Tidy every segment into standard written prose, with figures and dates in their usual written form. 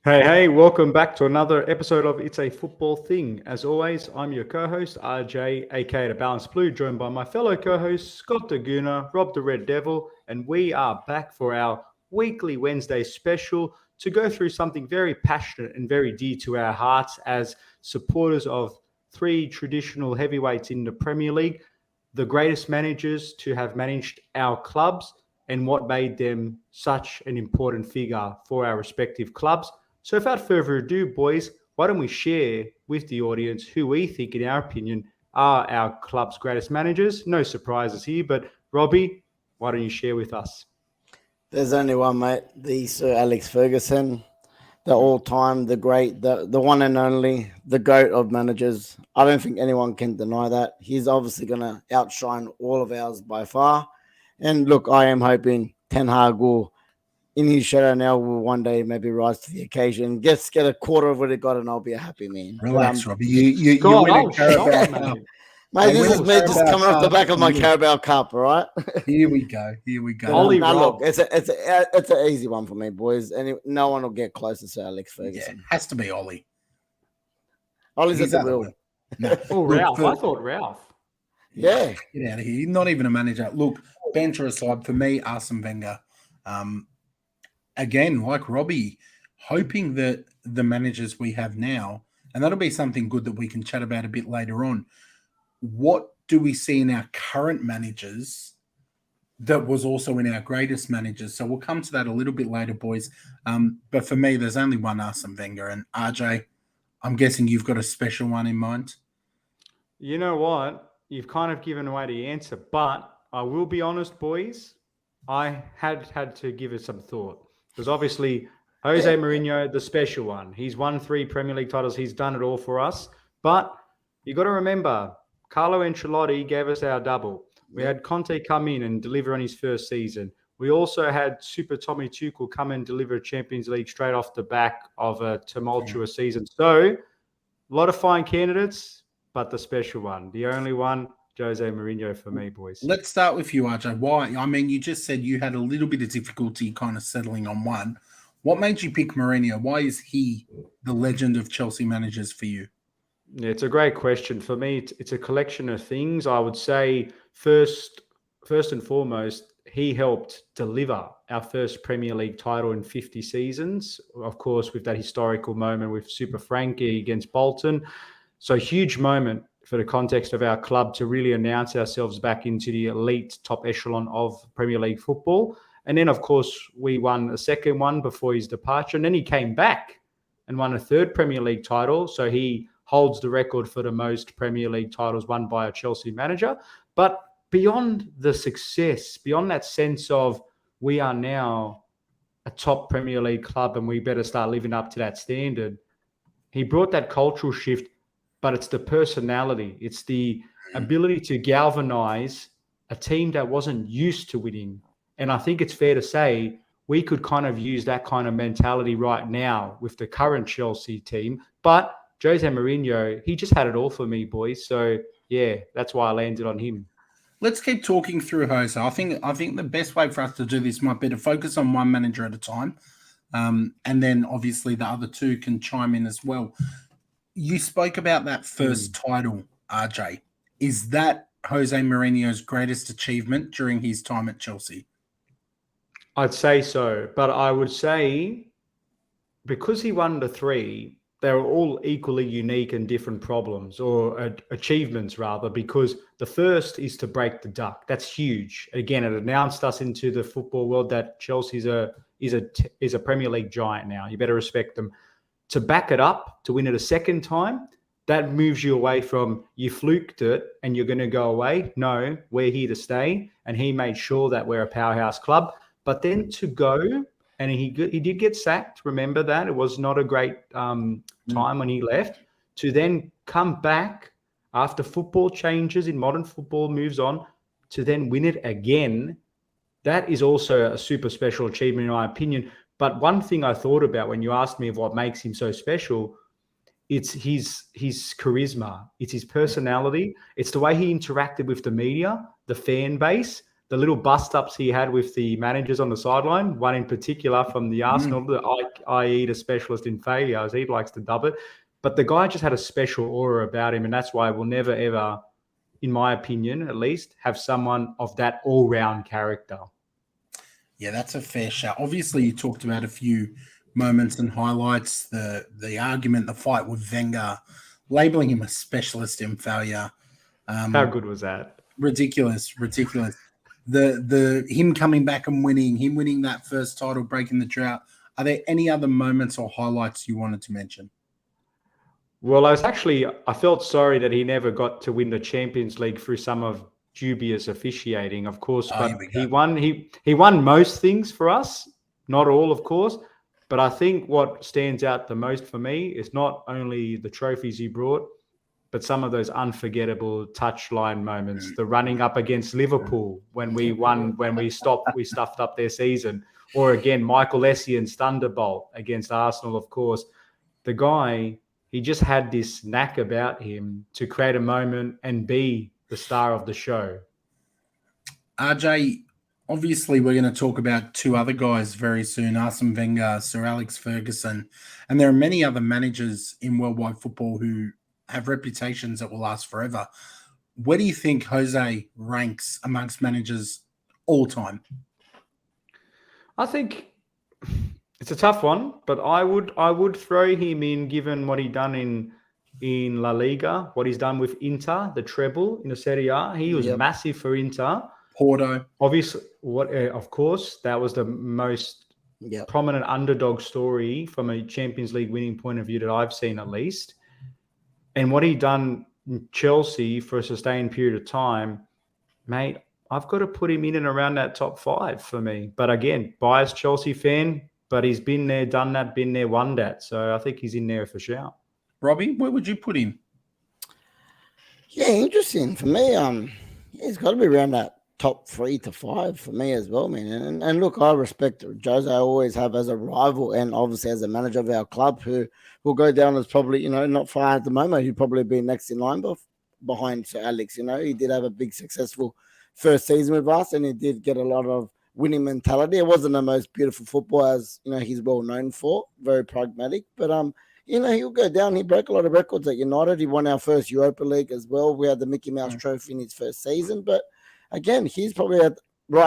Hey, welcome back to another episode of It's a Football Thing. As always, I'm your co-host, RJ, aka The Balanced Blue, joined by my fellow co-hosts, Scott the Gooner, Rob the Red Devil, and we are back for our weekly Wednesday special to go through something very passionate and very dear to our hearts as supporters of three traditional heavyweights in the Premier League, the greatest managers to have managed our clubs and what made them such an important figure for our respective clubs. So without further ado, boys, why don't we share with the audience who we think, in our opinion, are our club's greatest managers? No surprises here, but Robbie, why don't you share with us? There's only one, mate. The Sir Alex Ferguson, the all-time, the great, the one and only, the GOAT of managers. I don't think anyone can deny that. He's obviously going to outshine all of ours by far. And look, I am hoping Ten Hag will, in his shadow now, will one day maybe rise to the occasion. Get a quarter of what he got, and I'll be a happy man. Relax, Robbie. You win a Carabao Cup. Mate, this is me just coming off the back of my Carabao Cup, all right? Here we go. Look, it's an easy one for me, boys. And no one will get close to Sir Alex Ferguson. Yeah, has to be Ollie. Ollie's at the wheel. No. Oh, Ralph. I thought Ralph. Yeah. Get out of here. You're not even a manager. Look, banter aside, for me, Arsene Wenger. Again, like Robbie, hoping that the managers we have now, and that'll be something good that we can chat about a bit later on. What do we see in our current managers that was also in our greatest managers? So we'll come to that a little bit later, boys. But for me, there's only one Arsene Wenger. And RJ, I'm guessing you've got a special one in mind. You know what? You've kind of given away the answer. But I will be honest, boys. I had to give it some thought. Because obviously, Jose Mourinho, the special one. He's won 3 Premier League titles. He's done it all for us. But you got to remember, Carlo Ancelotti gave us our double. We had Conte come in and deliver on his first season. We also had Super Tommy Tuchel come and deliver a Champions League straight off the back of a tumultuous season. So, a lot of fine candidates, but the special one, the only one, Jose Mourinho for me, boys. Let's start with you, RJ. Why? I mean, you just said you had a little bit of difficulty kind of settling on one. What made you pick Mourinho? Why is he the legend of Chelsea managers for you? Yeah, it's a great question. For me, it's a collection of things. I would say first and foremost, he helped deliver our first Premier League title in 50 seasons. Of course, with that historical moment with Super Frankie against Bolton. So huge moment for the context of our club to really announce ourselves back into the elite top echelon of Premier League football. And then, of course, we won a second one before his departure. And then he came back and won a third Premier League title. So he holds the record for the most Premier League titles won by a Chelsea manager. But beyond the success, beyond that sense of we are now a top Premier League club and we better start living up to that standard, he brought that cultural shift, but it's the personality. It's the ability to galvanize a team that wasn't used to winning. And I think it's fair to say we could kind of use that kind of mentality right now with the current Chelsea team. But Jose Mourinho, he just had it all for me, boys. So, yeah, that's why I landed on him. Let's keep talking through Jose. I think the best way for us to do this might be to focus on one manager at a time. And then, obviously, the other two can chime in as well. You spoke about that first title, RJ. Is that Jose Mourinho's greatest achievement during his time at Chelsea? I'd say so. But I would say because he won the 3, they were all equally unique and different problems or achievements, rather, because the first is to break the duck. That's huge. Again, it announced us into the football world that Chelsea is a Premier League giant now. You better respect them. To back it up, to win it a second time, that moves you away from you fluked it and you're going to go away. No, we're here to stay. And he made sure that we're a powerhouse club. But then to go, and he did get sacked. Remember that. It was not a great time when he left. To then come back after football changes in modern football, moves on, to then win it again. That is also a super special achievement, in my opinion. But one thing I thought about when you asked me of what makes him so special, it's his charisma. It's his personality. It's the way he interacted with the media, the fan base, the little bust-ups he had with the managers on the sideline, one in particular from the Arsenal, i.e. the specialist in failure, as he likes to dub it. But the guy just had a special aura about him, and that's why we'll never, ever, in my opinion at least, have someone of that all-round character. Yeah, that's a fair shout. Obviously, you talked about a few moments and highlights, the argument, the fight with Wenger, labeling him a specialist in failure. How good was that? Ridiculous. The him coming back and him winning that first title, breaking the drought. Are there any other moments or highlights you wanted to mention? Well, I felt sorry that he never got to win the Champions League through some of dubious officiating, of course, but he won most things for us, not all, of course. But I think what stands out the most for me is not only the trophies he brought, but some of those unforgettable touchline moments, the running up against Liverpool when we won, when we stuffed up their season, or again, Michael Essien thunderbolt against Arsenal, of course. The guy, he just had this knack about him to create a moment and be the star of the show. RJ, obviously we're going to talk about two other guys very soon, Arsene Wenger, Sir Alex Ferguson, and there are many other managers in worldwide football who have reputations that will last forever. Where do you think Jose ranks amongst managers all time? I think it's a tough one, but I would throw him in, given what he done in La Liga, what he's done with Inter, the treble in the Serie A. He was massive for Inter. Porto. Obviously, of course, that was the most prominent underdog story from a Champions League winning point of view that I've seen, at least. And what he done in Chelsea for a sustained period of time, mate, I've got to put him in and around that top 5 for me. But again, biased Chelsea fan, but he's been there, done that, been there, won that. So I think he's in there for sure. Robbie, where would you put him? Yeah, interesting. For me, he's got to be around that top 3 to 5 for me as well, man. And look, I respect Jose. I always have as a rival and obviously as a manager of our club, who will go down as probably, not far at the moment. He'd probably be next in line behind Sir Alex. He did have a big successful first season with us, and he did get a lot of winning mentality. It wasn't the most beautiful football, as he's well known for, very pragmatic, but he'll go down. He broke a lot of records at United. He won our first Europa League as well. We had the Mickey Mouse Trophy in his first season, but again, he's probably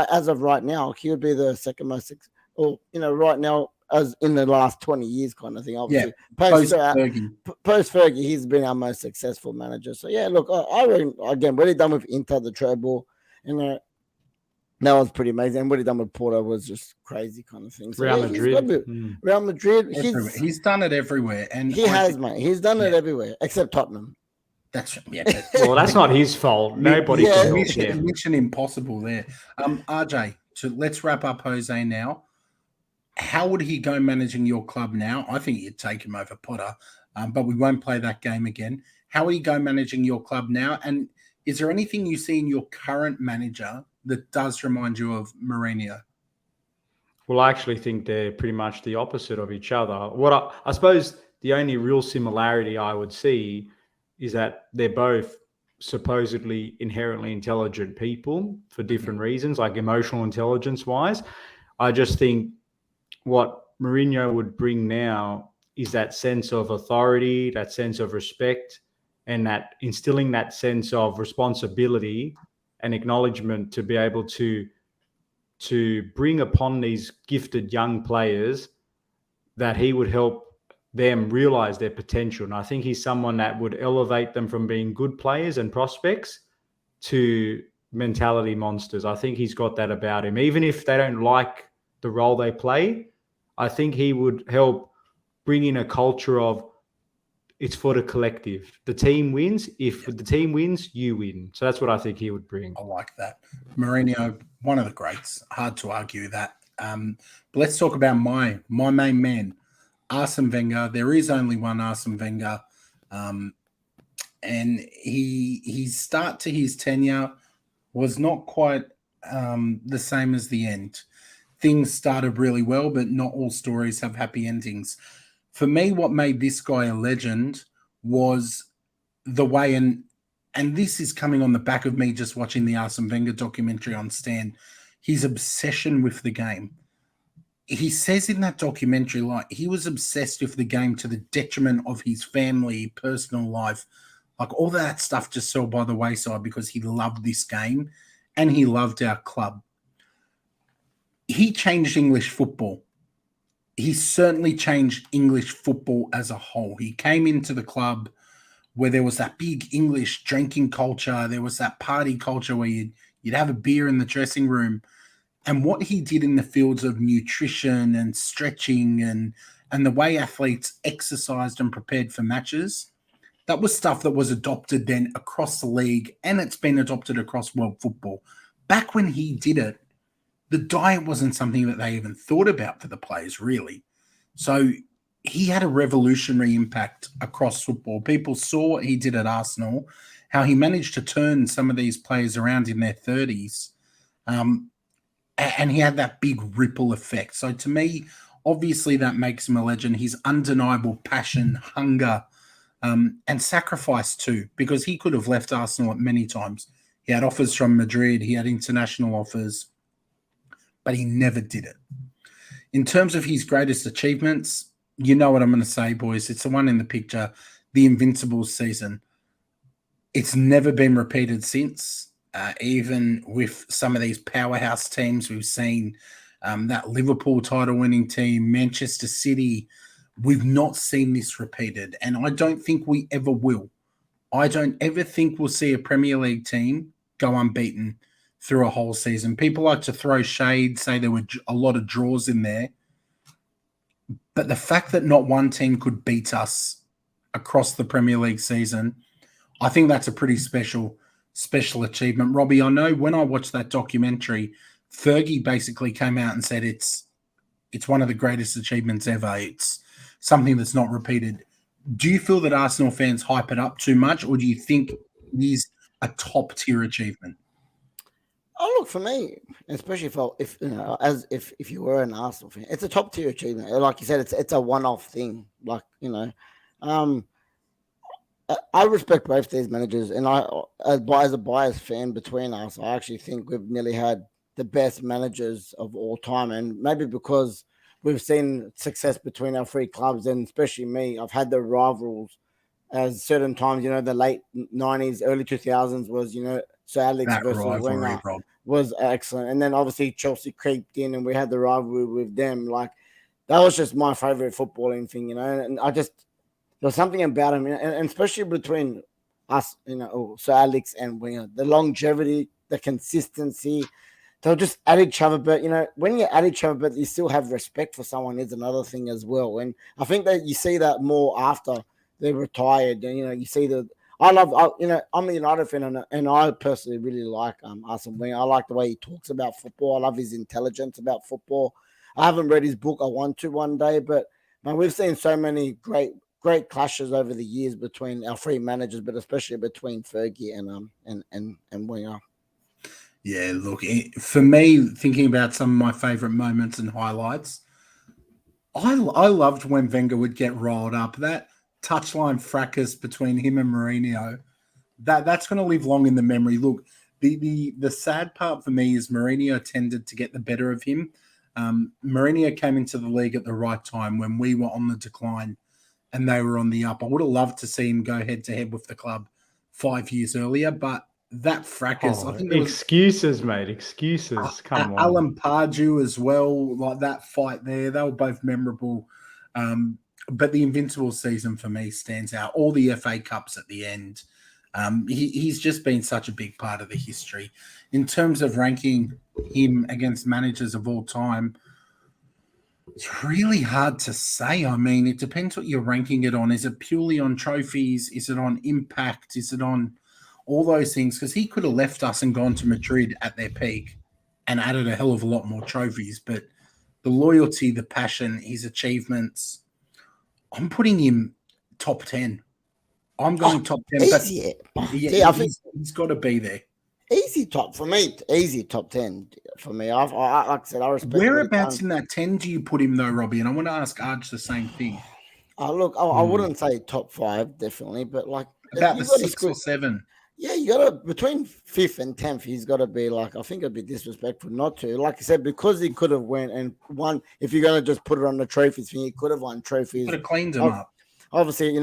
as of right now, he would be the second most, right now, as in the last 20 years kind of thing. Obviously, post Fergie, he's been our most successful manager. So yeah, look, I reckon, again, what he done with Inter, the treble, that was pretty amazing. And what he done with Porto was just crazy kind of thing. So Real Madrid. Real Madrid. He's done it everywhere. And he has, mate. He's done it everywhere, except Tottenham. That's well, that's not his fault. Nobody can mission impossible there. RJ, let's wrap up Jose now. How would he go managing your club now? I think you'd take him over Potter, but we won't play that game again. How would he go managing your club now? And is there anything you see in your current manager that does remind you of Mourinho? Well, I actually think they're pretty much the opposite of each other. What I suppose the only real similarity I would see is that they're both supposedly inherently intelligent people for different reasons, like emotional intelligence-wise. I just think what Mourinho would bring now is that sense of authority, that sense of respect, and that instilling that sense of responsibility and acknowledgement to be able to bring upon these gifted young players, that he would help them realize their potential. And I think he's someone that would elevate them from being good players and prospects to mentality monsters. I think he's got that about him. Even if they don't like the role they play, I think he would help bring in a culture of it's for the collective. The team wins. If the team wins, you win. So that's what I think he would bring. I like that. Mourinho, one of the greats. Hard to argue that. But let's talk about my main man, Arsene Wenger. There is only one Arsene Wenger. And his start to his tenure was not quite the same as the end. Things started really well, but not all stories have happy endings. For me, what made this guy a legend was the way, and and this is coming on the back of me just watching the Arsene Wenger documentary on Stan, his obsession with the game. He says in that documentary, like, he was obsessed with the game to the detriment of his family, personal life. Like, all that stuff just fell by the wayside because he loved this game and he loved our club. He changed English football. He certainly changed English football as a whole. He came into the club where there was that big English drinking culture. There was that party culture where you'd have a beer in the dressing room. And what he did in the fields of nutrition and stretching and the way athletes exercised and prepared for matches, that was stuff that was adopted then across the league, and it's been adopted across world football. Back when he did it, the diet wasn't something that they even thought about for the players, really. So he had a revolutionary impact across football. People saw what he did at Arsenal, how he managed to turn some of these players around in their 30s. And he had that big ripple effect. So to me, obviously that makes him a legend. His undeniable passion, hunger, and sacrifice too, because he could have left Arsenal at many times. He had offers from Madrid. He had international offers, but he never did it. In terms of his greatest achievements, you know what I'm going to say, boys. It's the one in the picture, the Invincibles season. It's never been repeated since. Even with some of these powerhouse teams, we've seen that Liverpool title-winning team, Manchester City. We've not seen this repeated, and I don't think we ever will. I don't ever think we'll see a Premier League team go unbeaten through a whole season. People like to throw shade, say there were a lot of draws in there, but the fact that not one team could beat us across the Premier League season, I think that's a pretty special achievement. Robbie, I know when I watched that documentary, Fergie basically came out and said it's one of the greatest achievements ever. It's something that's not repeated. Do you feel that Arsenal fans hype it up too much, or do you think it is a top-tier achievement? Oh, look, for me, especially if you were an Arsenal fan, it's a top-tier achievement. Like you said, it's a one-off thing. Like, I respect both these managers, and as a biased fan between us, I actually think we've nearly had the best managers of all time, and maybe because we've seen success between our three clubs, and especially me, I've had the rivals as certain times. The late 90s, early 2000s was Sir Alex That versus rivalry, Wenger Rob. was excellent, and then obviously Chelsea creeped in, and we had the rivalry with them. Like, that was just my favorite footballing thing, and I just. There's something about him, and especially between us, Sir Alex and Wenger, the longevity, the consistency. They'll just at each other, but when you at each other, but you still have respect for someone is another thing as well. And I think that you see that more after they're retired. And you see I'm a United fan, and I personally really like Arsene Wenger. I like the way he talks about football. I love his intelligence about football. I haven't read his book. I want to one day, but man, we've seen so many great clashes over the years between our three managers, but especially between Fergie and Wenger. Yeah, look, for me, thinking about some of my favourite moments and highlights, I loved when Wenger would get rolled up. That touchline fracas between him and Mourinho, that's going to live long in the memory. Look, the sad part for me is Mourinho tended to get the better of him. Mourinho came into the league at the right time when we were on the decline and they were on the up. I would have loved to see him go head-to-head with the club 5 years earlier, but that fracas... I think excuses, mate. Excuses. Come on. Alan Pardew as well, like that fight there. They were both memorable. But the Invincible season for me stands out. All the FA Cups at the end. He's just been such a big part of the history. In terms of ranking him against managers of all time, it's really hard to say. I mean, it depends what you're ranking it on. Is it purely on trophies? Is it on impact? Is it on all those things? Because he could have left us and gone to Madrid at their peak and added a hell of a lot more trophies. But the loyalty, the passion, his achievements, I'm putting him top 10. I'm going top 10. Easy. But he's got to be there. Easy top for me. Easy top 10 for me. Like I said, I respect. Whereabouts in that 10 do you put him though, Robbie? And I want to ask Arch the same thing. Look, I wouldn't say top 5, definitely, but like about the 6 or 7. Yeah, you gotta between 5th and 10th. He's got to be like, I think it'd be disrespectful not to. Like I said, because he could have went and won. If you're gonna just put it on the trophies thing, he could have won Could trophies. have cleaned him up. Obviously,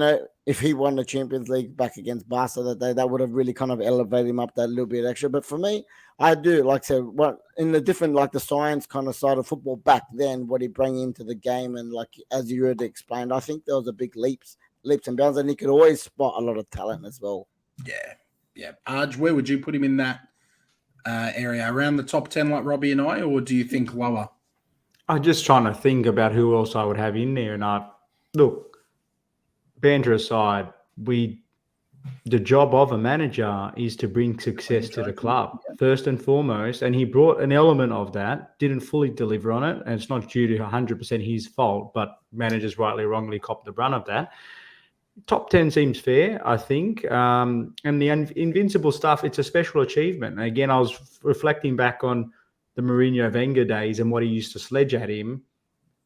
if he won the Champions League back against Barca that day, that would have really kind of elevated him up that little bit extra. But for me, I do like I said, what in the different like the science kind of side of football back then, what he bring into the game, and like as you already explained, I think there was a big leaps and bounds, and he could always spot a lot of talent as well. Yeah. Arj, where would you put him in that area? Around the top 10 like Robbie and I, or do you think lower? I'm just trying to think about who else I would have in there. And look, banter aside, the job of a manager is to bring success to the club first and foremost. And he brought an element of that, didn't fully deliver on it. And it's not due to 100% his fault, but managers rightly or wrongly copped the brunt of that. Top 10 seems fair, I think. And the invincible stuff, it's a special achievement. And again, I was reflecting back on the Mourinho Wenger days and what he used to sledge at him.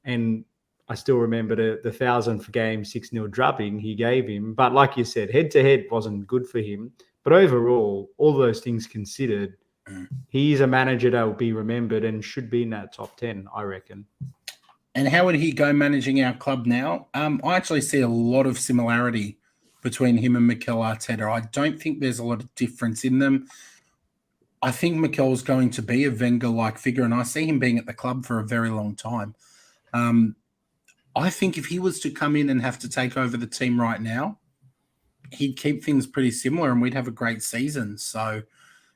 And I still remember the 1,000th game 6-0 drubbing he gave him. But like you said, head-to-head wasn't good for him. But overall, all those things considered, he's a manager that will be remembered and should be in that top 10, I reckon. And how would he go managing our club now? I actually see a lot of similarity between him and Mikel Arteta. I don't think there's a lot of difference in them. I think Mikel's going to be a Wenger-like figure, and I see him being at the club for a very long time. I think if he was to come in and have to take over the team right now, he'd keep things pretty similar and we'd have a great season. So,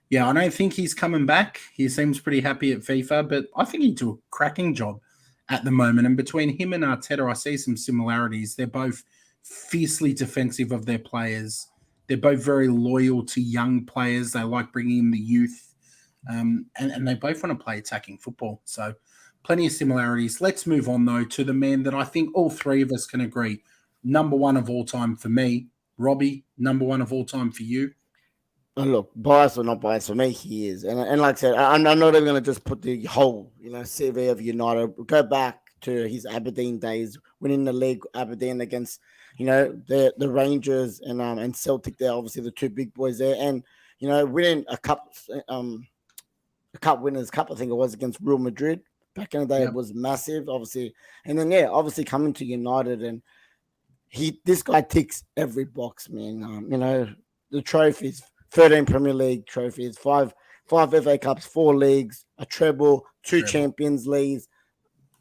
yeah, I don't think he's coming back. He seems pretty happy at FIFA, but I think he'd do a cracking job at the moment. And between him and Arteta, I see some similarities. They're both fiercely defensive of their players. They're both very loyal to young players. They like bringing in the youth. And they both want to play attacking football. So plenty of similarities. Let's move on, though, to the man that I think all three of us can agree. Number one of all time for me. Robbie, number one of all time for you. Look, bias or not bias, for me, he is. And like I said, I'm not even going to just put the whole, CV of United. Go back to his Aberdeen days, winning the league, Aberdeen against, the Rangers and Celtic. They're obviously the two big boys there. And, winning a cup winners' cup, I think it was against Real Madrid. Back in the day, It was massive, obviously. And then, obviously coming to United, and this guy ticks every box, man. The trophies, 13 Premier League trophies, five FA Cups, 4 leagues, a treble, 2 Champions Leagues,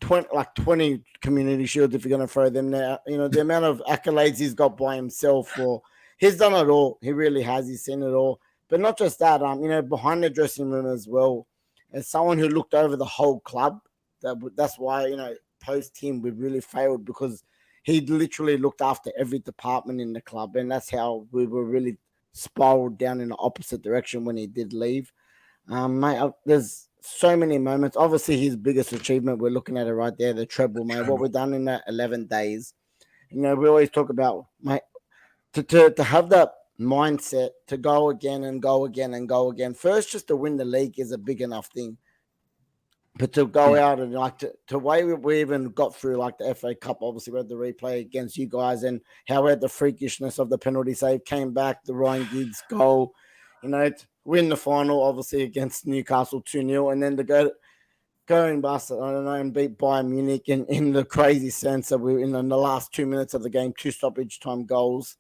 20 Community Shields if you're going to throw them there. The amount of accolades he's got by himself, or he's done it all. He really has. He's seen it all. But not just that, behind the dressing room as well, as someone who looked over the whole club, that's why, post him, we really failed, because he literally looked after every department in the club. And that's how we were really spiraled down in the opposite direction when he did leave. Mate, there's so many moments. Obviously, his biggest achievement, we're looking at it right there, the treble, mate. What we've done in that 11 days. We always talk about, mate, to have that mindset to go again and go again and go again. First, just to win the league is a big enough thing. But to go out and to way we even got through the FA Cup, obviously we had the replay against you guys, and how we had the freakishness of the penalty save, came back, the Ryan Giggs goal, to win the final, obviously against Newcastle 2-0, and then to go in Barcelona and beat Bayern Munich in the crazy sense that we in the last 2 minutes of the game, 2 stoppage time goals.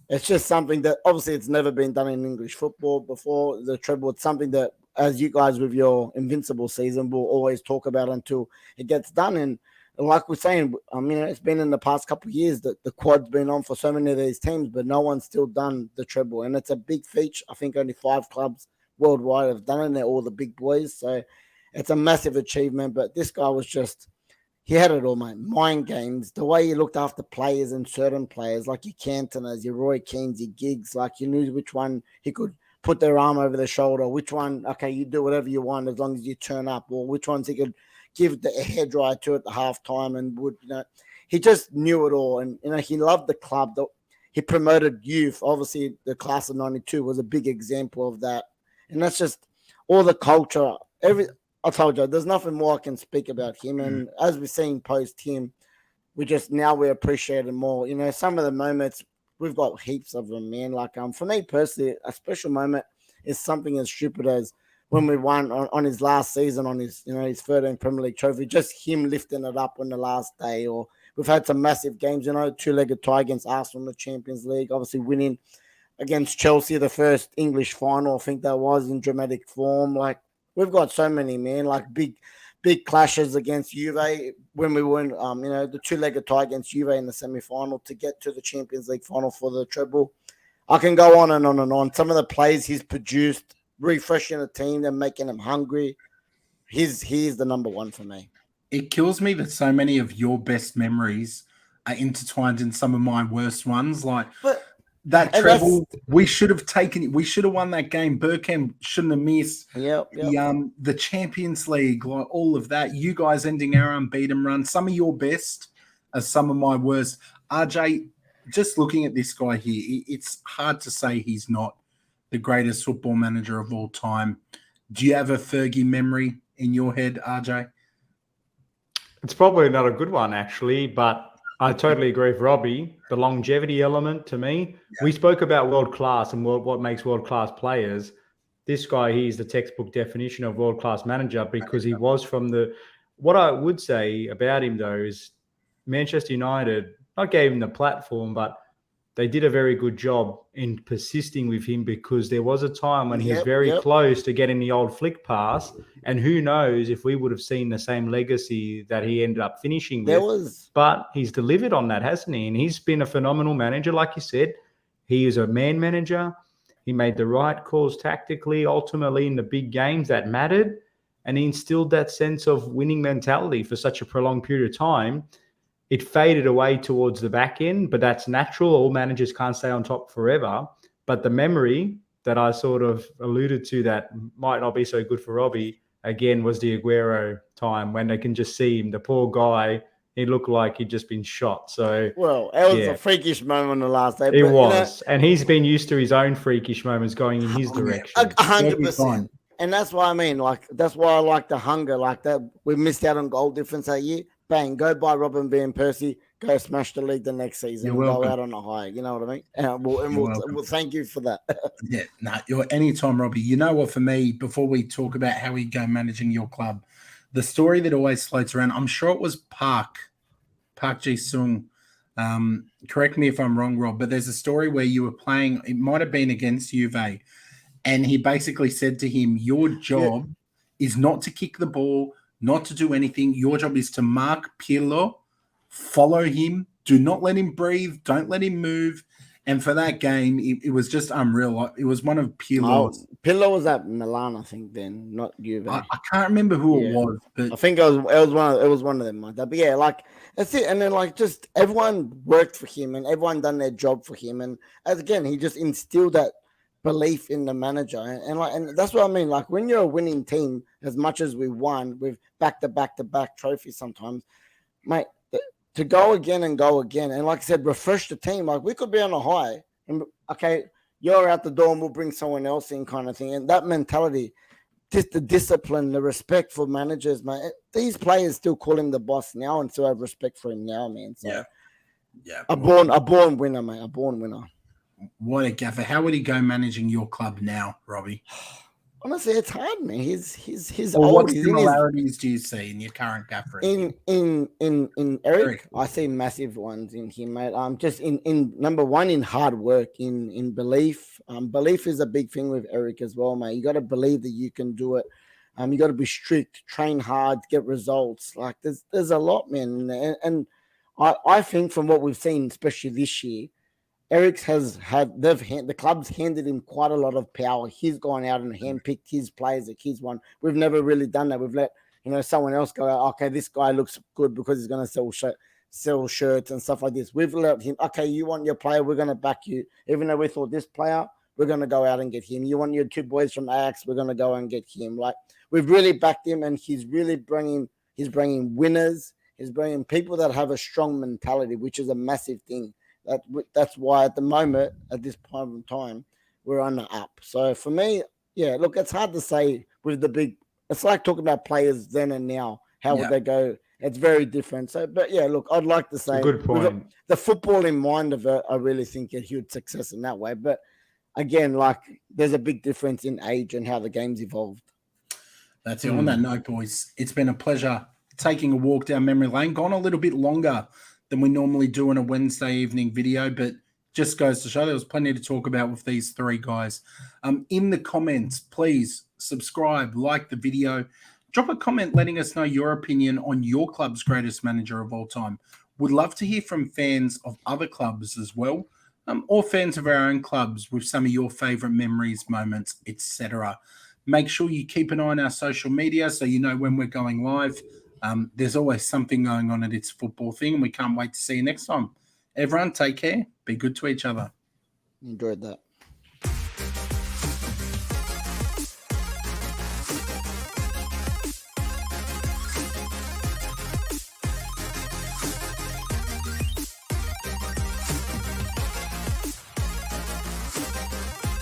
It's just something that obviously it's never been done in English football before, the treble. It's something that, as you guys with your invincible season, will always talk about until it gets done. And like we're saying, it's been in the past couple of years that the quad's been on for so many of these teams, but no one's still done the treble. And it's a big feature. I think only 5 clubs worldwide have done it, and they're all the big boys. So it's a massive achievement. But this guy was he had it all, mate. Mind games, the way he looked after players and certain players, like your Cantonas, your Roy Keanes, your Giggs, you knew which one he could put their arm over their shoulder, which one, okay, you do whatever you want as long as you turn up, or which ones he could give the hairdryer to at the halftime, and he just knew it all. And, he loved the club. He promoted youth. Obviously, the class of 92 was a big example of that. And that's just all the culture. I told you, there's nothing more I can speak about him. And as we're seeing post him, we appreciate him more. Some of the moments, we've got heaps of them, man. Like for me personally, a special moment is something as stupid as when we won on his last season, on his his 13th Premier League trophy, just him lifting it up on the last day. Or we've had some massive games, two-legged tie against Arsenal in the Champions League, obviously winning against Chelsea, the first English final, I think that was, in dramatic form. Like, we've got so many, man, like big clashes against Juve when we won, the two-legged tie against Juve in the semi-final to get to the Champions League final for the treble. I can go on and on and on. Some of the plays he's produced, refreshing the team and making them hungry, he's the number one for me. It kills me that so many of your best memories are intertwined in some of my worst ones. Like, that treble, we should have taken it. We should have won that game. Bergkamp shouldn't have missed. Yep. The Champions League, like all of that. You guys ending our unbeaten run. Some of your best are some of my worst. RJ, just looking at this guy here, it's hard to say he's not the greatest football manager of all time. Do you have a Fergie memory in your head, RJ? It's probably not a good one, actually, but I totally agree with Robbie. The longevity element to me, we spoke about world class and what makes world class players. This guy, he's the textbook definition of world class manager because he was from what I would say about him though is Manchester United not gave him the platform, but they did a very good job in persisting with him because there was a time when he was very close to getting the old flick pass. And who knows if we would have seen the same legacy that he ended up finishing with. But he's delivered on that, hasn't he? And he's been a phenomenal manager. Like you said, he is a man manager. He made the right calls tactically, ultimately in the big games that mattered. And he instilled that sense of winning mentality for such a prolonged period of time. It faded away towards the back end, but that's natural. All managers can't stay on top forever. But the memory that I sort of alluded to that might not be so good for Robbie, again, was the Aguero time when they can just see him. The poor guy, he looked like he'd just been shot. So, well, it was a freakish moment on the last day. It was. And he's been used to his own freakish moments going in his direction. 100%. And that's why I mean, like, that's why I like the hunger like that. We missed out on goal difference that year. Bang, go buy Robin Van Persie, go smash the league the next season and go out on a high. You know what I mean? And we'll thank you for that. You're anytime, Robbie. You know what, for me, before we talk about how we go managing your club, the story that always floats around, I'm sure it was Park Ji-sung. Correct me if I'm wrong, Rob, but there's a story where you were playing, it might have been against Juve, and he basically said to him, your job is not to kick the ball, not to do anything. Your job is to mark Pirlo, follow him, do not let him breathe, don't let him move. And for that game, it was just unreal. It was one of Pirlo's. Pirlo was at Milan, I think, then, not Juve. I can't remember who it was, but I think it was one of them like that. But yeah, like that's it. And then like just everyone worked for him and everyone done their job for him. And again, he just instilled that belief in the manager, and that's what I mean. Like when you're a winning team, as much as we won with back-to-back trophies, sometimes, mate, to go again, and like I said, refresh the team. Like we could be on a high, and okay, you're out the door, and we'll bring someone else in, kind of thing. And that mentality, just the discipline, the respect for managers, man. These players still call him the boss now, and still have respect for him now, man. So, a born winner, mate. A born winner. What a gaffer. How would he go managing your club now, Robbie? Honestly, it's hard, man. He's old. What similarities do you see in your current gaffer? In Eric, I see massive ones in him, mate. Just in number one, in hard work, in belief. Belief is a big thing with Eric as well, mate. You got to believe that you can do it. You got to be strict, train hard, get results. Like there's a lot, man. And I think from what we've seen, especially this year, Eric's the club's handed him quite a lot of power. He's gone out and handpicked his players that he's won. We've never really done that. We've let someone else go out. Okay, this guy looks good because he's going to sell shirts and stuff like this. We've let him. Okay, you want your player, we're going to back you. Even though we thought this player, we're going to go out and get him. You want your two boys from Ajax, we're going to go and get him. Like we've really backed him, and he's really bringing winners. He's bringing people that have a strong mentality, which is a massive thing. That's why at the moment, at this point in time, we're on the up. So for me, look, it's hard to say with the big. It's like talking about players then and now. How would they go It's very different. So, but yeah, look, I'd like to say Good point. the football in mind of it, I really think a huge success in that way. But again, like there's a big difference in age and how the game's evolved. That's it. On that note, boys, it's been a pleasure taking a walk down memory lane. Gone a little bit longer than we normally do in a Wednesday evening video, but just goes to show there was plenty to talk about with these three guys. In the comments, please subscribe, like the video, drop a comment letting us know your opinion on your club's greatest manager of all time. Would love to hear from fans of other clubs as well, or fans of our own clubs with some of your favorite memories, moments, etc. Make sure you keep an eye on our social media so you know when we're going live. There's always something going on at It's Football Thing, and we can't wait to see you next time. Everyone, take care. Be good to each other. Enjoyed that.